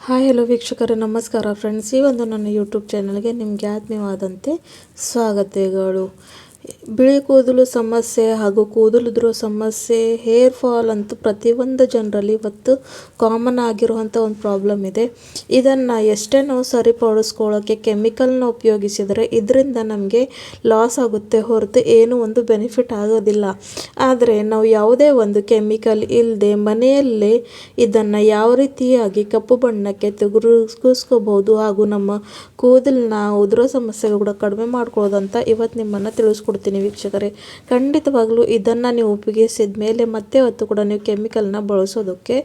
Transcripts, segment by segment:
Hi hello ವೀಕ್ಷಕರೇ, ನಮಸ್ಕಾರ friends. ಈ ಒಂದು ನನ್ನ ಯೂಟ್ಯೂಬ್ ಚಾನಲ್ಗೆ ನಿಮಗೆ ಆತ್ಮೀಯವಾದಂತೆ ಸ್ವಾಗತಗಳು. ಬಿಳಿ ಕೂದಲು ಸಮಸ್ಯೆ ಹಾಗೂ ಕೂದಲುದುರುವ ಸಮಸ್ಯೆ, ಹೇರ್ ಫಾಲ್ ಅಂತೂ ಪ್ರತಿಯೊಂದು ಜನರಲ್ಲಿ ಇವತ್ತು ಕಾಮನ್ ಆಗಿರುವಂಥ ಒಂದು ಪ್ರಾಬ್ಲಮ್ ಇದೆ. ಇದನ್ನು ಎಷ್ಟೇ ನಾವು ಸರಿಪಡಿಸ್ಕೊಳ್ಳೋಕ್ಕೆ ಕೆಮಿಕಲ್ನ ಉಪಯೋಗಿಸಿದರೆ ಇದರಿಂದ ನಮಗೆ ಲಾಸ್ ಆಗುತ್ತೆ ಹೊರತು ಏನೂ ಒಂದು ಬೆನಿಫಿಟ್ ಆಗೋದಿಲ್ಲ. ಆದರೆ ನಾವು ಯಾವುದೇ ಒಂದು ಕೆಮಿಕಲ್ ಇಲ್ಲದೆ ಮನೆಯಲ್ಲೇ ಇದನ್ನು ಯಾವ ರೀತಿಯಾಗಿ ಕಪ್ಪು ಬಣ್ಣಕ್ಕೆ ತೆಗೆದುಕೋಬಹುದು ಹಾಗೂ ನಮ್ಮ ಕೂದಲನ್ನ ಉದುರೋ ಸಮಸ್ಯೆಗಳು ಕೂಡ ಕಡಿಮೆ ಮಾಡ್ಕೊಳ್ಳೋದಂತ ಇವತ್ತು ನಿಮ್ಮನ್ನು ತಿಳಿಸ್ಕೊಡ್ತೀನಿ ವೀಕ್ಷಕರೇ. ಖಂಡಿತವಾಗ್ಲೂ ಇದನ್ನು ನೀವು ಉಪಯೋಗಿಸಿದ ಮೇಲೆ ಮತ್ತೆ ಹೊತ್ತು ಕೂಡ ನೀವು ಕೆಮಿಕಲ್ನ ಬಳಸೋದಕ್ಕೆ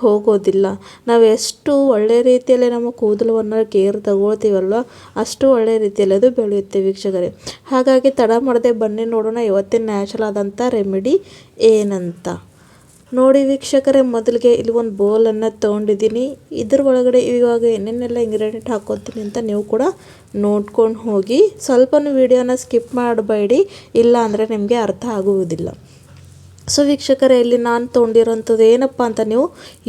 ಹೋಗೋದಿಲ್ಲ. ನಾವು ಎಷ್ಟು ಒಳ್ಳೆ ರೀತಿಯಲ್ಲಿ ನಮ್ಮ ಕೂದಲನ್ನು ಕೇರ್ ತಗೊಳ್ತೀವಲ್ವ ಅಷ್ಟು ಒಳ್ಳೆ ರೀತಿಯಲ್ಲಿ ಅದು ಬೆಳೆಯುತ್ತೆ ವೀಕ್ಷಕರೇ. ಹಾಗಾಗಿ ತಡ ಮಾಡದೆ ಬನ್ನಿ ನೋಡೋಣ ಇವತ್ತಿನ ನ್ಯಾಚುರಲ್ ಆದಂಥ ರೆಮಿಡಿ ಏನಂತ. ನೋಡಿ ವೀಕ್ಷಕರೇ, ಮೊದಲಿಗೆ ಇಲ್ಲಿ ಒಂದು ಬೌಲನ್ನು ತೊಗೊಂಡಿದ್ದೀನಿ. ಇದ್ರ ಒಳಗಡೆ ಇವಾಗ ಏನೇನೆಲ್ಲ ಇಂಗ್ರೀಡಿಯೆಂಟ್ ಹಾಕೋತೀನಿ ಅಂತ ನೀವು ಕೂಡ ನೋಡ್ಕೊಂಡು ಹೋಗಿ. ಸ್ವಲ್ಪನೂ ವಿಡಿಯೋನ ಸ್ಕಿಪ್ ಮಾಡಬೇಡಿ, ಇಲ್ಲ ಅಂದರೆ ನಿಮಗೆ ಅರ್ಥ ಆಗುವುದಿಲ್ಲ. ಸೊ ವೀಕ್ಷಕರೇ, ಇಲ್ಲಿ ನಾನು ತೊಗೊಂಡಿರೋಂಥದ್ದು ಏನಪ್ಪ ಅಂತ ನೀವು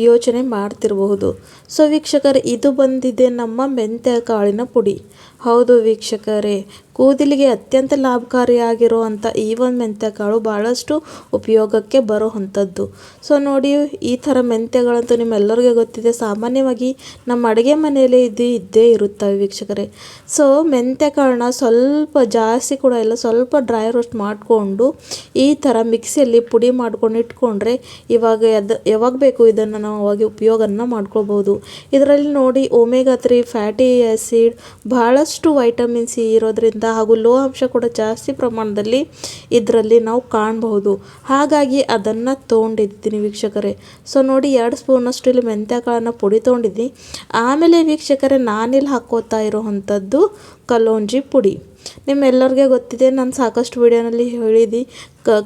ಯೋಚನೆ ಮಾಡ್ತಿರಬಹುದು. ಸೊ ವೀಕ್ಷಕರೇ, ಇದು ಬಂದಿದೆ ನಮ್ಮ ಮೆಂತ್ಯ ಕಾಳಿನ ಪುಡಿ. ಹೌದು ವೀಕ್ಷಕರೇ, ಕೂದಲಿಗೆ ಅತ್ಯಂತ ಲಾಭಕಾರಿಯಾಗಿರುವಂಥ ಈ ಒಂದು ಮೆಂತ್ಯ ಕಾಳು ಭಾಳಷ್ಟು ಉಪಯೋಗಕ್ಕೆ ಬರುವಂಥದ್ದು. ಸೊ ನೋಡಿ, ಈ ಥರ ಮೆಂತ್ಯಗಳಂತೂ ನಿಮ್ಮೆಲ್ಲರಿಗೂ ಗೊತ್ತಿದೆ. ಸಾಮಾನ್ಯವಾಗಿ ನಮ್ಮ ಅಡುಗೆ ಮನೆಯಲ್ಲಿ ಇದು ಇದ್ದೇ ಇರುತ್ತವೆ ವೀಕ್ಷಕರೇ. ಸೊ ಮೆಂತ್ಯ ಕಾಳನ್ನ ಸ್ವಲ್ಪ ಜಾಸ್ತಿ ಕೂಡ ಇಲ್ಲ, ಸ್ವಲ್ಪ ಡ್ರೈ ರೋಸ್ಟ್ ಮಾಡಿಕೊಂಡು ಈ ಥರ ಮಿಕ್ಸಿಯಲ್ಲಿ ಪುಡಿ ಮಾಡ್ಕೊಂಡು ಇಟ್ಕೊಂಡ್ರೆ ಯಾವಾಗ ಬೇಕು ಇದನ್ನು ನಾವು ಅವಾಗ ಉಪಯೋಗನ ಮಾಡ್ಕೊಳ್ಬೋದು. ಇದರಲ್ಲಿ ನೋಡಿ ಒಮೆಗಾ 3 ಫ್ಯಾಟಿ ಆ್ಯಸಿಡ್, ಭಾಳಷ್ಟು ವೈಟಮಿನ್ ಸಿ ಇರೋದ್ರಿಂದ ಹಾಗೂ ಲೋ ಅಂಶ ಕೂಡ ಜಾಸ್ತಿ ಪ್ರಮಾಣದಲ್ಲಿ ಇದರಲ್ಲಿ ನಾವು ಕಾಣಬಹುದು. ಹಾಗಾಗಿ ಅದನ್ನು ತೊಗೊಂಡಿದ್ದೀನಿ ವೀಕ್ಷಕರೇ. ಸೊ ನೋಡಿ, 2 ಸ್ಪೂನಷ್ಟು ಇಲ್ಲಿ ಮೆಂತ್ಯ ಕಾಳನ್ನು ಪುಡಿ ತೊಗೊಂಡಿದ್ದೀನಿ. ಆಮೇಲೆ ವೀಕ್ಷಕರೇ, ನಾನಿಲ್ಲಿ ಹಾಕೋತಾ ಇರೋವಂಥದ್ದು ಕಲೋಂಜಿ ಪುಡಿ. ನಿಮ್ಮೆಲ್ಲರಿಗೆ ಗೊತ್ತಿದೆ, ನಾನು ಸಾಕಷ್ಟು ವಿಡಿಯೋನಲ್ಲಿ ಹೇಳಿದ್ದು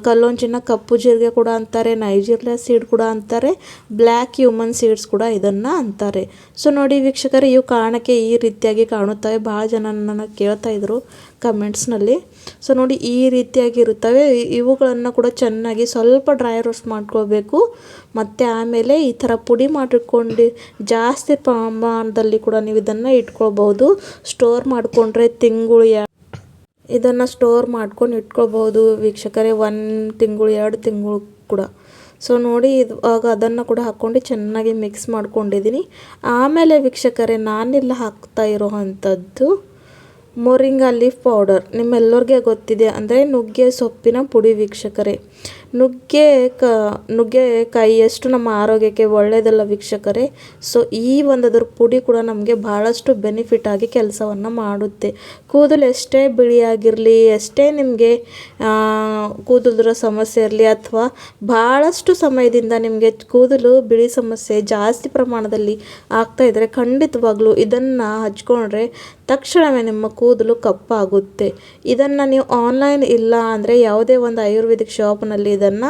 ಕಲ್ಲೊಂಜಿನ ಕಪ್ಪು ಜೀರಿಗೆ ಕೂಡ ಅಂತಾರೆ, ನೈಜೀರಿಯಾ ಸೀಡ್ ಕೂಡ ಅಂತಾರೆ, ಬ್ಲ್ಯಾಕ್ ಹ್ಯೂಮನ್ ಸೀಡ್ಸ್ ಕೂಡ ಇದನ್ನು ಅಂತಾರೆ. ಸೊ ನೋಡಿ ವೀಕ್ಷಕರೇ, ಇವು ಕಾರಣಕ್ಕೆ ಈ ರೀತಿಯಾಗಿ ಕಾಣುತ್ತವೆ. ಭಾಳ ಜನ ನನ್ನ ಕೇಳ್ತಾ ಇದ್ರು ಕಮೆಂಟ್ಸ್ನಲ್ಲಿ. ಸೊ ನೋಡಿ, ಈ ರೀತಿಯಾಗಿ ಇರುತ್ತವೆ. ಇವುಗಳನ್ನು ಕೂಡ ಚೆನ್ನಾಗಿ ಸ್ವಲ್ಪ ಡ್ರೈ ರೋಸ್ಟ್ ಮಾಡ್ಕೋಬೇಕು. ಮತ್ತು ಆಮೇಲೆ ಈ ಥರ ಪುಡಿ ಮಾಡಿಟ್ಕೊಂಡು ಜಾಸ್ತಿ ಪ್ರಮಾಣದಲ್ಲಿ ಕೂಡ ನೀವು ಇದನ್ನು ಇಟ್ಕೊಳ್ಬೋದು. ಸ್ಟೋರ್ ಮಾಡಿಕೊಂಡ್ರೆ ಇದನ್ನು ಸ್ಟೋರ್ ಮಾಡ್ಕೊಂಡು ಇಟ್ಕೊಳ್ಬೋದು ವೀಕ್ಷಕರೇ, 1 ತಿಂಗಳು 2 ತಿಂಗಳು ಕೂಡ. ಸೊ ನೋಡಿ, ಆಗ ಅದನ್ನು ಕೂಡ ಹಾಕ್ಕೊಂಡು ಚೆನ್ನಾಗಿ ಮಿಕ್ಸ್ ಮಾಡ್ಕೊಂಡಿದ್ದೀನಿ. ಆಮೇಲೆ ವೀಕ್ಷಕರೇ, ನಾನಿಲ್ಲ ಹಾಕ್ತಾ ಇರೋವಂಥದ್ದು ಮೊರಿಂಗಾ ಲೀಫ್ ಪೌಡರ್. ನಿಮ್ಮೆಲ್ಲರಿಗೆ ಗೊತ್ತಿದೆ, ಅಂದರೆ ನುಗ್ಗೆ ಸೊಪ್ಪಿನ ಪುಡಿ ವೀಕ್ಷಕರೇ. ನುಗ್ಗೆಕಾಯಿ ಎಷ್ಟು ನಮ್ಮ ಆರೋಗ್ಯಕ್ಕೆ ಒಳ್ಳೆಯದಲ್ಲ ವೀಕ್ಷಕರೇ. ಸೊ ಈ ಒಂದದ್ರ ಪುಡಿ ಕೂಡ ನಮಗೆ ಭಾಳಷ್ಟು ಬೆನಿಫಿಟ್ ಆಗಿ ಕೆಲಸವನ್ನು ಮಾಡುತ್ತೆ. ಕೂದಲು ಎಷ್ಟೇ ಬಿಳಿಯಾಗಿರಲಿ, ಎಷ್ಟೇ ನಿಮಗೆ ಕೂದಲುದ್ರ ಸಮಸ್ಯೆ ಇರಲಿ, ಅಥವಾ ಭಾಳಷ್ಟು ಸಮಯದಿಂದ ನಿಮಗೆ ಕೂದಲು ಬಿಳಿ ಸಮಸ್ಯೆ ಜಾಸ್ತಿ ಪ್ರಮಾಣದಲ್ಲಿ ಆಗ್ತಾಯಿದ್ರೆ ಖಂಡಿತವಾಗ್ಲೂ ಇದನ್ನು ಹಚ್ಕೊಂಡ್ರೆ ತಕ್ಷಣವೇ ನಿಮ್ಮ ಕೂದಲು ಕಪ್ಪಾಗುತ್ತೆ. ಇದನ್ನು ನೀವು ಆನ್ಲೈನ್ ಇಲ್ಲ ಅಂದರೆ ಯಾವುದೇ ಒಂದು ಆಯುರ್ವೇದಿಕ್ ಶಾಪ್ನಲ್ಲಿ ಇದನ್ನು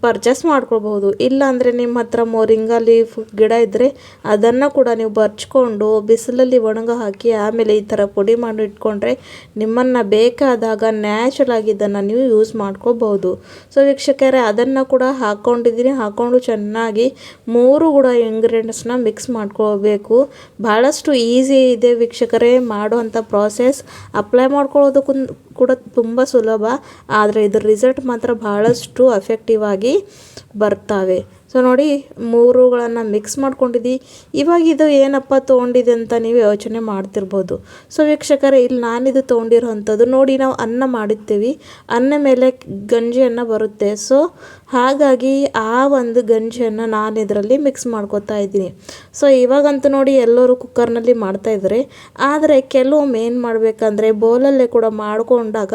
ಪರ್ಚೇಸ್ ಮಾಡ್ಕೊಳ್ಬಹುದು. ಇಲ್ಲಾಂದರೆ ನಿಮ್ಮ ಹತ್ರ ಮೊರಿಂಗಾ ಲೀಫ್ ಗಿಡ ಇದ್ದರೆ ಅದನ್ನು ಕೂಡ ನೀವು ಬರ್ಚ್ಕೊಂಡು ಬಿಸಿಲಲ್ಲಿ ಒಣಗ ಹಾಕಿ ಆಮೇಲೆ ಈ ಥರ ಪುಡಿ ಮಾಡಿ ಇಟ್ಕೊಂಡ್ರೆ ನಿಮ್ಮನ್ನು ಬೇಕಾದಾಗ ನ್ಯಾಚುರಲ್ ಆಗಿ ಇದನ್ನು ನೀವು ಯೂಸ್ ಮಾಡ್ಕೋಬಹುದು. ಸೊ ವೀಕ್ಷಕರೇ, ಅದನ್ನು ಕೂಡ ಹಾಕ್ಕೊಂಡಿದ್ದೀನಿ. ಹಾಕ್ಕೊಂಡು ಚೆನ್ನಾಗಿ 3 ಕೂಡ ಇಂಗ್ರೀಡಿಯೆಂಟ್ಸ್ನ ಮಿಕ್ಸ್ ಮಾಡ್ಕೋಬೇಕು. ಭಾಳಷ್ಟು ಈಸಿ ಇದೆ ವೀಕ್ಷಕರೇ ಮಾಡುವಂಥ ಪ್ರಾಸೆಸ್. ಅಪ್ಲೈ ಮಾಡ್ಕೊಳ್ಳೋದಕ್ಕೂ ಕೂಡ ತುಂಬ ಸುಲಭ, ಆದರೆ ಇದರ ರಿಸಲ್ಟ್ ಮಾತ್ರ ಭಾಳಷ್ಟು ಎಫೆಕ್ಟಿವ್ ಆಗಿ ಬರ್ತವೆ. ಸೊ ನೋಡಿ, 3ಗಳನ್ನು ಮಿಕ್ಸ್ ಮಾಡ್ಕೊಂಡಿದ್ದು. ಇವಾಗ ಇದು ಏನಪ್ಪ ತೊಗೊಂಡಿದೆ ಅಂತ ನೀವು ಯೋಚನೆ ಮಾಡ್ತಿರ್ಬೋದು. ಸೊ ವೀಕ್ಷಕರೇ, ಇಲ್ಲಿ ನಾನಿದು ತೊಗೊಂಡಿರೋವಂಥದ್ದು ನೋಡಿ, ನಾವು ಅನ್ನ ಮಾಡಿರ್ತೀವಿ, ಅನ್ನ ಮೇಲೆ ಗಂಜಿಯನ್ನು ಬರುತ್ತೆ. ಸೊ ಹಾಗಾಗಿ ಆ ಒಂದು ಗಂಜಿಯನ್ನು ನಾನು ಇದರಲ್ಲಿ ಮಿಕ್ಸ್ ಮಾಡ್ಕೊತಾ ಇದ್ದೀನಿ. ಸೊ ಇವಾಗಂತೂ ನೋಡಿ ಎಲ್ಲರೂ ಕುಕ್ಕರ್ನಲ್ಲಿ ಮಾಡ್ತಾಯಿದ್ದಾರೆ. ಆದರೆ ಕೆಲವೊಮ್ಮೆ ಏನು ಮಾಡಬೇಕಂದ್ರೆ ಬೌಲಲ್ಲೇ ಕೂಡ ಮಾಡಿಕೊಂಡಾಗ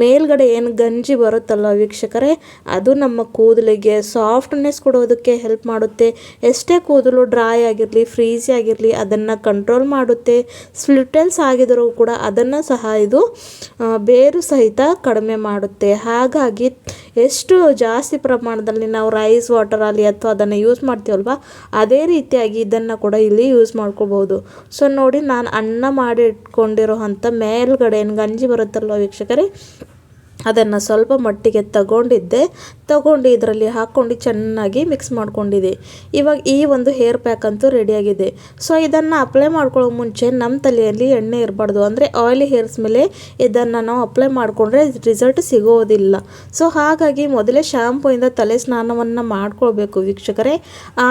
ಮೇಲ್ಗಡೆ ಏನು ಗಂಜಿ ಬರುತ್ತಲ್ಲ ವೀಕ್ಷಕರೇ, ಅದು ನಮ್ಮ ಕೂದಲಿಗೆ ಸಾಫ್ಟ್ನೆಸ್ ಕೊಡೋದಕ್ಕೆ ಹೆಲ್ಪ್ ಮಾಡುತ್ತೆ. ಎಷ್ಟೇ ಕೂದಲು ಡ್ರೈ ಆಗಿರಲಿ, ಫ್ರೀಸಿ ಆಗಿರಲಿ, ಅದನ್ನು ಕಂಟ್ರೋಲ್ ಮಾಡುತ್ತೆ. ಸ್ಪ್ಲಿಟೆಲ್ಸ್ ಆಗಿದ್ದರೂ ಕೂಡ ಅದನ್ನು ಸಹ ಇದು ಬೇರು ಸಹಿತ ಕಡಿಮೆ ಮಾಡುತ್ತೆ. ಹಾಗಾಗಿ ಎಷ್ಟು ಜಾಸ್ತಿ ಪ್ರಮಾಣದಲ್ಲಿ ನಾವು ರೈಸ್ ವಾಟರಲ್ಲಿ ಅಥವಾ ಅದನ್ನು ಯೂಸ್ ಮಾಡ್ತೀವಲ್ವ, ಅದೇ ರೀತಿಯಾಗಿ ಇದನ್ನು ಕೂಡ ಇಲ್ಲಿ ಯೂಸ್ ಮಾಡ್ಕೋಬಹುದು. ಸೊ ನೋಡಿ, ನಾನು ಅನ್ನ ಮಾಡಿ ಇಟ್ಕೊಂಡಿರೋ ಅಂಥ ಮೇಲ್ಗಡೆ ಏನು ಗಂಜಿ ಬರುತ್ತಲ್ವ ವೀಕ್ಷಕರೇ, ಅದನ್ನು ಸ್ವಲ್ಪ ಮಟ್ಟಿಗೆ ತಗೊಂಡು ಇದರಲ್ಲಿ ಹಾಕ್ಕೊಂಡು ಚೆನ್ನಾಗಿ ಮಿಕ್ಸ್ ಮಾಡ್ಕೊಂಡಿದೆ. ಇವಾಗ ಈ ಒಂದು ಹೇರ್ ಪ್ಯಾಕ್ ಅಂತೂ ರೆಡಿಯಾಗಿದೆ. ಸೊ ಇದನ್ನು ಅಪ್ಲೈ ಮಾಡ್ಕೊಳ್ಳೋ ಮುಂಚೆ ನಮ್ಮ ತಲೆಯಲ್ಲಿ ಎಣ್ಣೆ ಇರಬಾರ್ದು, ಅಂದರೆ ಆಯಿಲಿ ಹೇರ್ಸ್ ಮೇಲೆ ಇದನ್ನು ನಾವು ಅಪ್ಲೈ ಮಾಡಿಕೊಂಡ್ರೆ ರಿಸಲ್ಟ್ ಸಿಗೋದಿಲ್ಲ. ಸೊ ಹಾಗಾಗಿ ಮೊದಲೇ ಶಾಂಪೂಯಿಂದ ತಲೆ ಸ್ನಾನವನ್ನು ಮಾಡ್ಕೊಳ್ಬೇಕು ವೀಕ್ಷಕರೇ.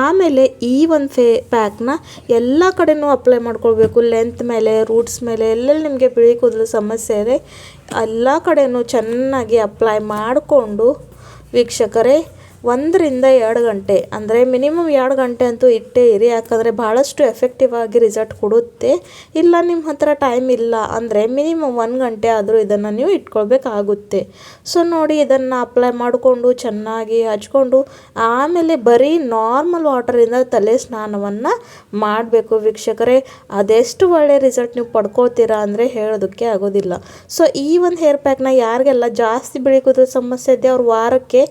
ಆಮೇಲೆ ಈ ಒಂದು ಪ್ಯಾಕ್ನ ಎಲ್ಲ ಕಡೆನೂ ಅಪ್ಲೈ ಮಾಡ್ಕೊಳ್ಬೇಕು. ಲೆಂತ್ ಮೇಲೆ, ರೂಟ್ಸ್ ಮೇಲೆ, ಎಲ್ಲೆಲ್ಲಿ ನಿಮಗೆ ಬಿಳಿ ಕೂದಲು ಸಮಸ್ಯೆ ಇದೆ ಎಲ್ಲ ಕಡೆನೂ ಚೆನ್ನಾಗಿ ಅಪ್ಲೈ ಮಾಡಿಕೊಂಡು ವೀಕ್ಷಕರೇ 1 ರಿಂದ 2 ಗಂಟೆ, ಅಂದರೆ ಮಿನಿಮಮ್ 2 ಗಂಟೆ ಅಂತೂ ಇಟ್ಟೇ ಇರಿ. ಯಾಕಂದರೆ ಭಾಳಷ್ಟು ಎಫೆಕ್ಟಿವ್ ಆಗಿ ರಿಸಲ್ಟ್ ಕೊಡುತ್ತೆ. ಇಲ್ಲ ನಿಮ್ಮ ಹತ್ರ ಟೈಮ್ ಇಲ್ಲ ಅಂದರೆ ಮಿನಿಮಮ್ 1 ಗಂಟೆ ಆದರೂ ಇದನ್ನು ನೀವು ಇಟ್ಕೊಳ್ಬೇಕಾಗುತ್ತೆ. ಸೊ ನೋಡಿ, ಇದನ್ನು ಅಪ್ಲೈ ಮಾಡಿಕೊಂಡು ಚೆನ್ನಾಗಿ ಹಚ್ಕೊಂಡು ಆಮೇಲೆ ಬರೀ ನಾರ್ಮಲ್ ವಾಟರಿಂದ ತಲೆ ಸ್ನಾನವನ್ನು ಮಾಡಬೇಕು ವೀಕ್ಷಕರೇ. ಅದೆಷ್ಟು ಒಳ್ಳೆಯ ರಿಸಲ್ಟ್ ನೀವು ಪಡ್ಕೊಳ್ತೀರಾ ಅಂದರೆ ಹೇಳೋದಕ್ಕೆ ಆಗೋದಿಲ್ಲ. ಸೊ ಈ ಒಂದು ಹೇರ್ ಪ್ಯಾಕ್ನ ಯಾರಿಗೆಲ್ಲ ಜಾಸ್ತಿ ಬಿಳಿ ಕೂದಲು ಸಮಸ್ಯೆ ಇದೆ ಅವ್ರು ವಾರಕ್ಕೆ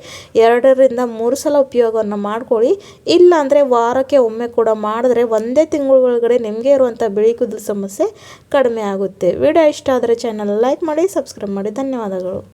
2 ರಿಂದ 3 ಸಲ ಉಪಯೋಗವನ್ನು ಮಾಡ್ಕೊಳ್ಳಿ. ಇಲ್ಲ ಅಂದರೆ ವಾರಕ್ಕೆ ಒಮ್ಮೆ ಕೂಡ ಮಾಡಿದ್ರೆ 1 ತಿಂಗಳ ಒಳಗಡೆ ನಿಮಗೆ ಇರುವಂಥ ಬಿಳಿ ಕೂದಲು ಸಮಸ್ಯೆ ಕಡಿಮೆ ಆಗುತ್ತೆ. ವಿಡಿಯೋ ಇಷ್ಟ ಆದರೆ ಚಾನಲ್ ಲೈಕ್ ಮಾಡಿ, ಸಬ್ಸ್ಕ್ರೈಬ್ ಮಾಡಿ. ಧನ್ಯವಾದಗಳು.